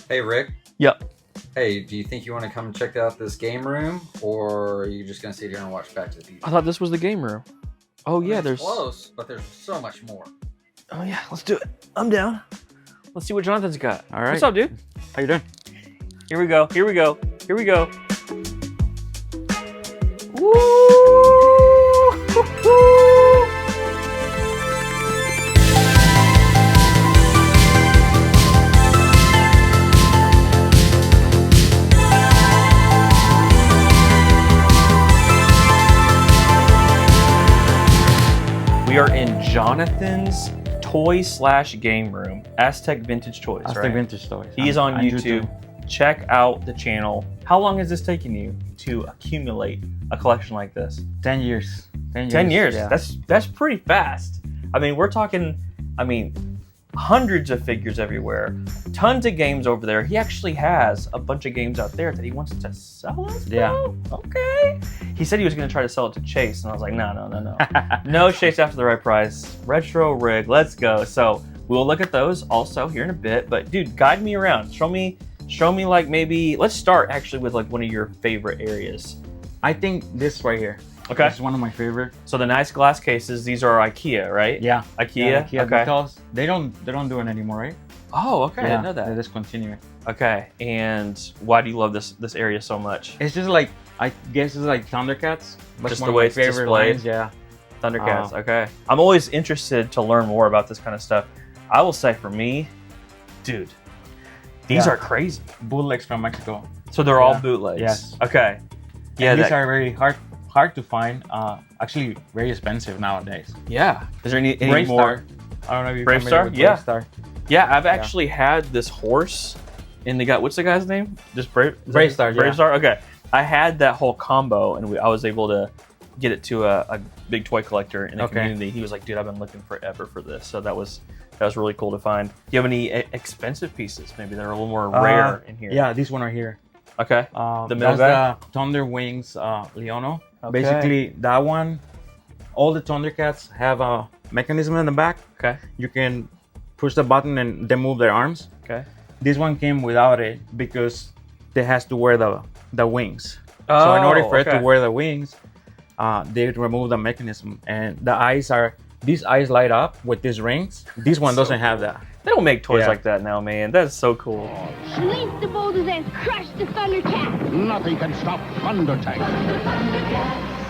Hey, Rick. Yep. Hey, do you think you want to come check out this game room, or are you just going to sit here and watch Back to the Future? I thought this was the game room. Oh, yeah, there's... close, but there's so much more. Oh, yeah, let's do it. I'm down. Let's see what Jonathan's got. All right. What's up, dude? How you doing? Here we go. Here we go. Here we go. Woo! We are in Jonathan's toy/game room, Aztec Vintage Toys. Aztec Vintage Toys. He's on YouTube. Check out the channel. How long has this taken you to accumulate a collection like this? 10 years. 10 years. Yeah. That's pretty fast. I mean, we're talking, hundreds of figures everywhere, tons of games over there. He actually has a bunch of games out there that he wants to sell us, bro? Yeah. Okay. He said he was going to try to sell it to Chase, and I was like, no. No Chase after the right price. Retro rig, let's go. So we'll look at those also here in a bit. But dude, guide me around. Show me like maybe, let's start actually with like one of your favorite areas. I think this right here. Okay. This is one of my favorite. So the nice glass cases, these are IKEA, right? Yeah. IKEA? Yeah, IKEA Okay. Because they don't do it anymore, right? Oh, okay. I didn't know They that. discontinue it. Okay. And why do you love this area so much? It's just like, I guess it's like Thundercats. That's Just one the of way my it's favorite displayed? lines, yeah. Thundercats, okay. I'm always interested to learn more about this kind of stuff. I will say for me, dude, these are crazy. Bootlegs from Mexico. So they're all bootlegs? Yes. Okay. Yeah, And these are very hard to find. Actually, very expensive nowadays. Yeah. Is there any Brave more? Star. I don't know if you're Brave familiar Star? with Yeah. Brave Star. Yeah, I've actually had this horse in the guy. What's the guy's name? Just Brave Star. Brave Star. Okay, I had that whole combo, and I was able to get it to a big toy collector in the community. He was like, "Dude, I've been looking forever for this." So that was really cool to find. Do you have any expensive pieces, maybe that are a little more rare in here? Yeah, this one right here. Okay. The middle that's the Thunder Wings Leono. Okay. Basically, that one. All the Thundercats have a mechanism in the back. Okay. You can push the button and they move their arms. Okay. This one came without it because they has to wear the wings. So in order for it to wear the wings, they remove the mechanism, and these eyes light up with these rings. This one doesn't have that. They don't make toys like that now, man. That's so cool. Release the boulders and crush the Thundercat. Nothing can stop Thunder Tank.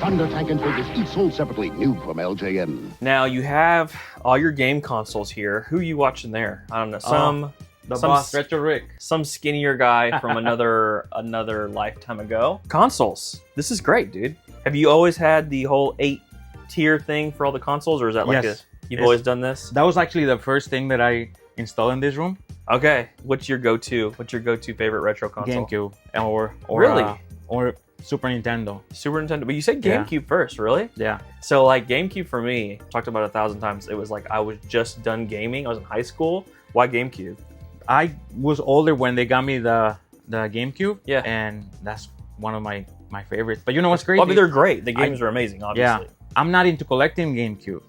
Thunder Tank and figures each sold separately, new from LJN. Now you have all your game consoles here. Who are you watching there? I don't know. Some boss, Retro Rick. Some skinnier guy from another lifetime ago. Consoles. This is great, dude. Have you always had the whole 8-tier thing for all the consoles, or is that like you've always done this? That was actually the first thing that I installed in this room. Okay. What's your go-to favorite retro console? GameCube or really? Or Super Nintendo. Super Nintendo. But you said GameCube first, really? Yeah. So like GameCube for me, talked about 1,000 times. It was like I was just done gaming. I was in high school. Why GameCube? I was older when they got me the GameCube. Yeah. And that's one of my favorites. But you know what's crazy? Well, I mean, they're great. The games are amazing, obviously. Yeah. I'm not into collecting GameCube.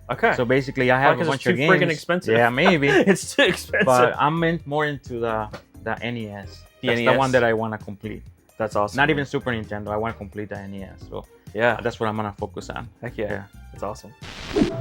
Okay. So basically, I have a bunch of games. It's too freaking expensive. Yeah, maybe. It's too expensive. But I'm more into the NES. That's the one that I want to complete. That's awesome. Not even Super Nintendo. I want to complete the NES. So yeah, that's what I'm gonna focus on. Heck yeah. That's awesome.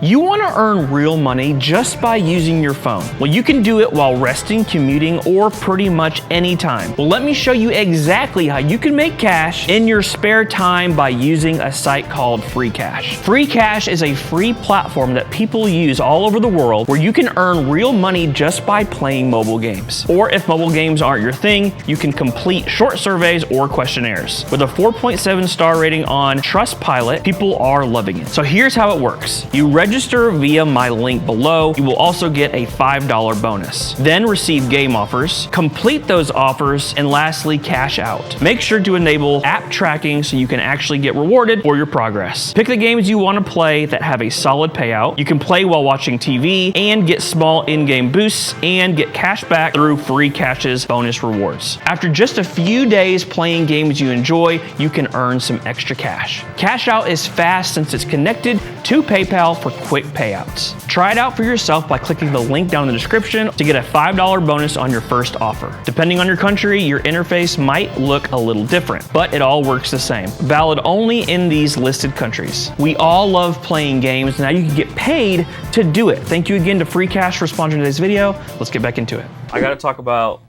You want to earn real money just by using your phone? Well, you can do it while resting, commuting, or pretty much any time. Well, let me show you exactly how you can make cash in your spare time by using a site called Free Cash. Free Cash is a free platform that people use all over the world where you can earn real money just by playing mobile games. Or if mobile games aren't your thing, you can complete short surveys or questionnaires. With a 4.7 star rating on Trustpilot, people are loving it. So here's how it works. You register via my link below. You will also get a $5 bonus. Then receive game offers, complete those offers, and lastly, cash out. Make sure to enable app tracking so you can actually get rewarded for your progress. Pick the games you want to play that have a solid payout. You can play while watching TV and get small in-game boosts and get cash back through Free Cash's bonus rewards. After just a few days playing games you enjoy, you can earn some extra cash. Cash out is fast since it's connected to PayPal for quick payouts. Try it out for yourself by clicking the link down in the description to get a $5 bonus on your first offer. Depending on your country, your interface might look a little different, but it all works the same. Valid only in these listed countries. We all love playing games, and now you can get paid to do it. Thank you again to Free Cash for sponsoring today's video. Let's get back into it. I gotta talk about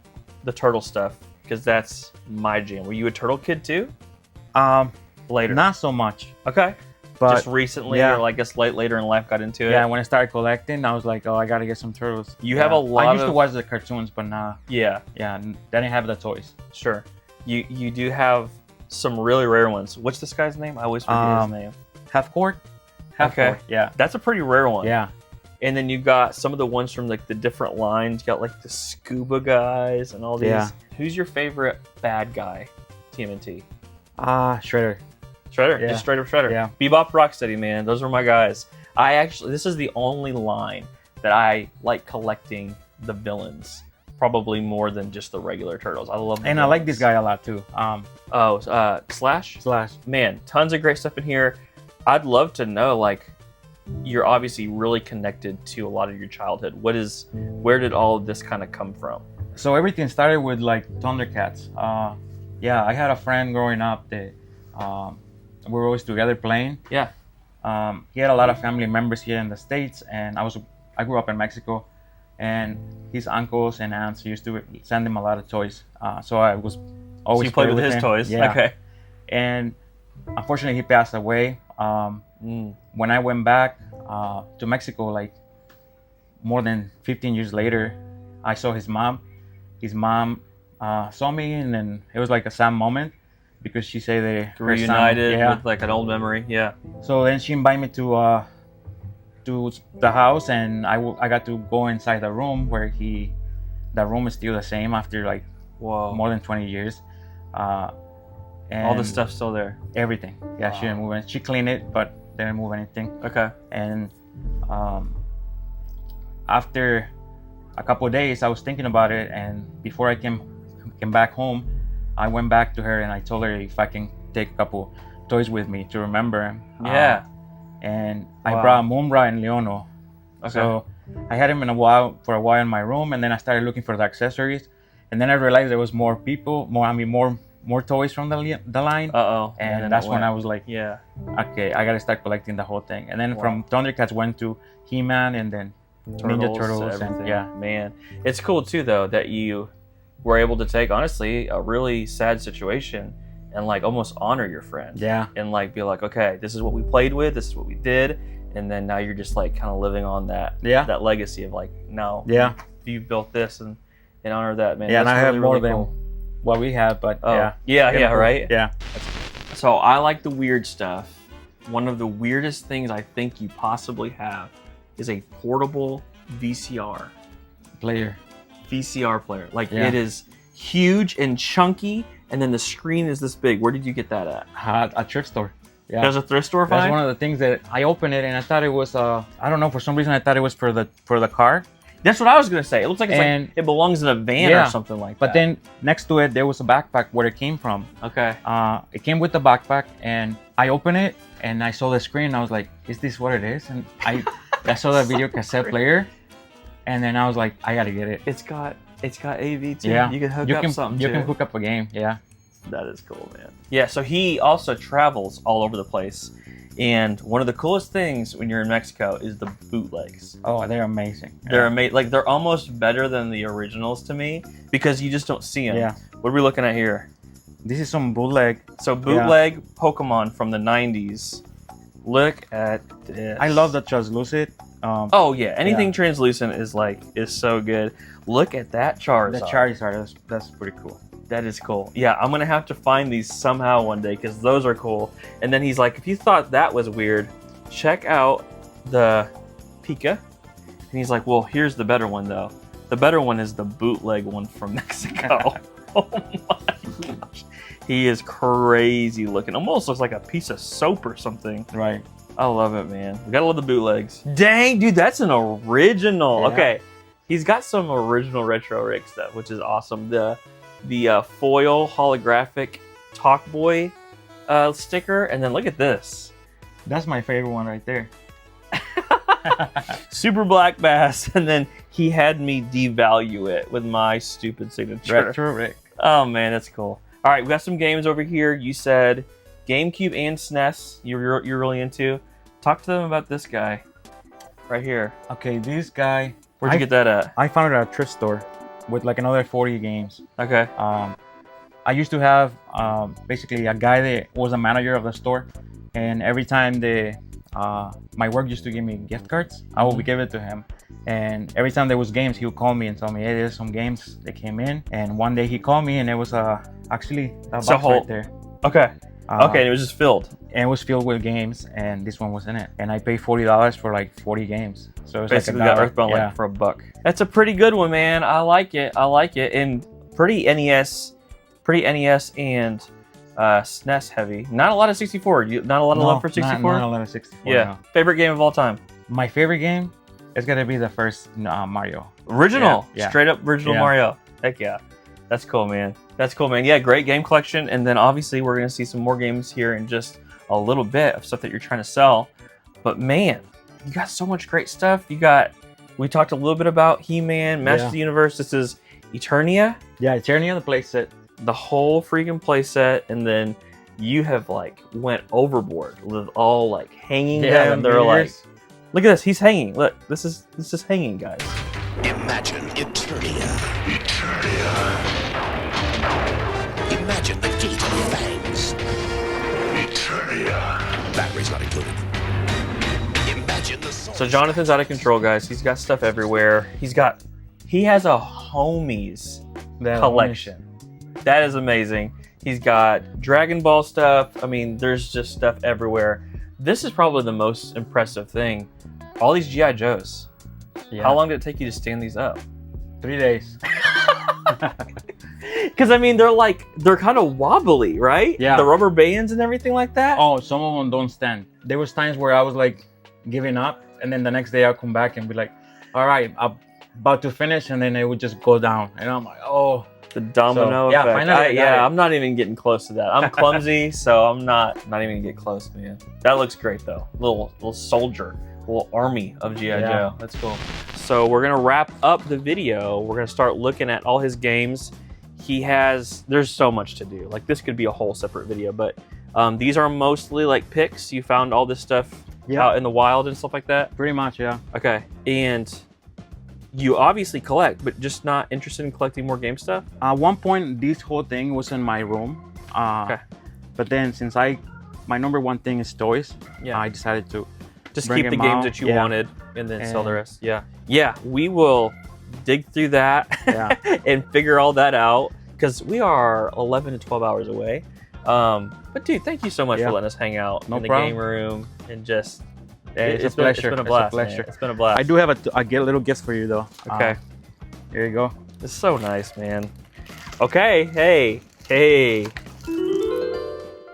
the turtle stuff, because that's my jam. Were you a turtle kid too? Later. Not so much. Okay. But just recently, yeah. or I guess later in life got into it? Yeah, when I started collecting, I was like, oh, I gotta get some turtles. You have a lot I used of... to watch the cartoons, but nah. Yeah. Yeah, they didn't have the toys. Sure. You do have some really rare ones. What's this guy's name? I always forget his name. Half Court? Okay. Yeah. That's a pretty rare one. Yeah. And then you got some of the ones from like the different lines. You got like the scuba guys and all these. Yeah. Who's your favorite bad guy, TMNT? Shredder. Shredder, Yeah. just straight up Shredder. Yeah. Bebop, Rocksteady, man, those were my guys. This is the only line that I like collecting the villains, probably more than just the regular turtles. I love. And I like this guy a lot too. Slash. Slash. Man, tons of great stuff in here. I'd love to know, like, you're obviously really connected to a lot of your childhood. Where did all of this kind of come from? So everything started with like Thundercats. Yeah, I had a friend growing up that we were always together playing. Yeah. He had a lot of family members here in the States, and I grew up in Mexico, and his uncles and aunts used to send him a lot of toys. So I was always. So you played with his him. toys. Yeah. Okay. And unfortunately, he passed away. When I went back to Mexico, like more than 15 years later, I saw his mom. His mom saw me, and then it was like a sad moment because she said they reunited with like an old memory. Yeah. So then she invited me to the house, and I got to go inside the room where the room is still the same after like more than 20 years. And all the stuff's still there. Everything. Yeah, she didn't move it. She cleaned it, but didn't move anything. Okay. And after a couple of days, I was thinking about it, and before I came back home, I went back to her and I told her if I can take a couple toys with me to remember. Yeah. And I brought Mumbra and Leono. Okay. So I had him for a while in my room, and then I started looking for the accessories, and then I realized there was more toys from the line. And that's when I was like, yeah, okay, I gotta start collecting the whole thing. And then from Thundercats went to He-Man, and then Ninja Turtles, and yeah, man, it's cool too though that you were able to take honestly a really sad situation and like almost honor your friend. Yeah. And like be like, okay, this is what we played with, this is what we did, and then now you're just like kind of living on that legacy of like, no, you built this and honor that, man. Yeah, that's and I really, have more really than cool. what we have, but right? Yeah. So I like the weird stuff. One of the weirdest things I think you possibly have is a portable VCR player. Like it is huge and chunky, and then the screen is this big. Where did you get that at? A thrift store. Yeah. There's a thrift store find? That's one of the things that I opened it and I thought it was I don't know, for some reason I thought it was for the car. That's what I was gonna say. It looks like it belongs in a van or something like that. But then next to it there was a backpack where it came from. Okay. It came with the backpack, and I opened it and I saw the screen and I was like, is this what it is? And I saw the video cassette player, and then I was like, I gotta get it. It's got AV too. Yeah. You can hook up something You can hook up a game, yeah. That is cool, man. Yeah, so he also travels all over the place. And one of the coolest things when you're in Mexico is the bootlegs. Oh, they're amazing. They're amazing. Like, they're almost better than the originals to me because you just don't see them. Yeah. What are we looking at here? This is some bootleg. So bootleg Pokemon from the 90s. Look at this. I love the translucent. Oh yeah, anything translucent is so good. Look at that Charizard. The Charizard, that's pretty cool. That is cool. Yeah, I'm gonna have to find these somehow one day because those are cool. And then he's like, if you thought that was weird, check out the Pika. And he's like, well, here's the better one though. The better one is the bootleg one from Mexico. Oh my gosh. He is crazy looking. Almost looks like a piece of soap or something. Right. I love it, man. We gotta love the bootlegs. Dang, dude, that's an original. Yeah. Okay, he's got some original retro rig stuff, which is awesome. The foil holographic Talk Boy sticker, and then look at this. That's my favorite one right there. Super Black Bass, and then he had me devalue it with my stupid signature. Retro Rick. Oh man, that's cool. All right, we got some games over here. You said GameCube and SNES you're really into. Talk to them about this guy right here. Okay, this guy. Where'd you get that at? I found it at a thrift store with like another 40 games. Okay. I used to have basically a guy that was a manager of the store, and every time my work used to give me gift cards, I would give it to him. And every time there was games, he would call me and tell me, hey, there's some games that came in. And one day he called me, and it was actually a box right there. Okay. Okay, it was just filled. And it was filled with games, and this one was in it. And I paid $40 for like 40 games. So it's basically like got Earthbound like for $1. That's a pretty good one, man. I like it. And pretty NES and SNES heavy. Not a lot of 64. Not a lot of love for 64. Not a lot of 64. Yeah. No. Favorite game of all time. My favorite game is gonna be the first Mario. Original. Yeah. Straight up original Mario. Heck yeah. That's cool, man. That's cool, man. Yeah, great game collection. And then obviously we're gonna see some more games here in just a little bit of stuff that you're trying to sell. But man, you got so much great stuff. We talked a little bit about He-Man, Master of the Universe. This is Eternia. Yeah, Eternia, the playset. The whole freaking playset, and then you have like went overboard with all like hanging them. They're like, look at this, he's hanging. Look, this is hanging, guys. Imagine Eternia. Imagine the gate of fangs. Eternia. Batteries not included. Imagine the. So Jonathan's out of control, guys. He's got stuff everywhere. He has a homies collection. That is amazing. He's got Dragon Ball stuff. I mean, there's just stuff everywhere. This is probably the most impressive thing. All these G.I. Joes. Yeah. How long did it take you to stand these up? 3 days. Because I mean, they're kind of wobbly, right? Yeah. The rubber bands and everything like that. Oh, some of them don't stand. There was times where I was like giving up, and then the next day I'll come back and be like, all right, I'm about to finish, and then it would just go down. And I'm like, oh. The domino effect. Finally, I'm not even getting close to that. I'm clumsy, so I'm not even gonna get close, man. That looks great though. Little soldier, little army of G.I. Joe. That's cool. So we're gonna wrap up the video. We're gonna start looking at all his games. There's so much to do. Like this could be a whole separate video, but these are mostly like picks. You found all this stuff out in the wild and stuff like that? Pretty much, yeah. Okay, and you obviously collect, but just not interested in collecting more game stuff? At one point, this whole thing was in my room. Okay. But then since my number one thing is toys, I decided to just keep the games that you wanted and then sell the rest. Yeah, we will dig through that and figure all that out because we are 11 to 12 hours away. But dude, thank you so much for letting us hang out in the game room and just... It's a pleasure. It's been a blast. It's been a blast. I do have a little gift for you though. Okay. Here you go. It's so nice, man. Okay. Hey.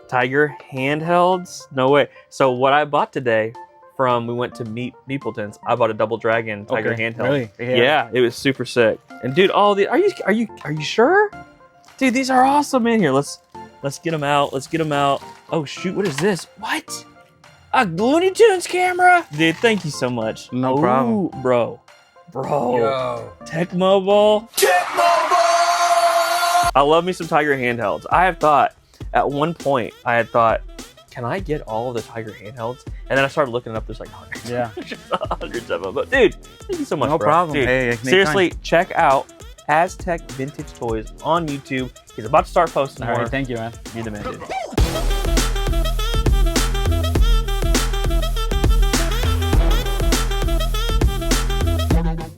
Tiger handhelds? No way. So what I bought today we went to Meepleton's. I bought a Double Dragon Tiger handheld. Really? Yeah, it was super sick. And dude, all the are you sure? Dude, these are awesome, man. Here, let's get them out. Oh shoot, what is this? What? A Looney Tunes camera? Dude, thank you so much. No problem. Bro. Yo. Tech Mobile. I love me some Tiger handhelds. At one point, I had thought, can I get all of the Tiger handhelds? And then I started looking up, there's like hundreds. Yeah. Hundreds of them. But dude, thank you so much, No problem. Dude, hey, seriously, check out Aztec Vintage Toys on YouTube. He's about to start posting more. Thank you, man. You're the man, dude.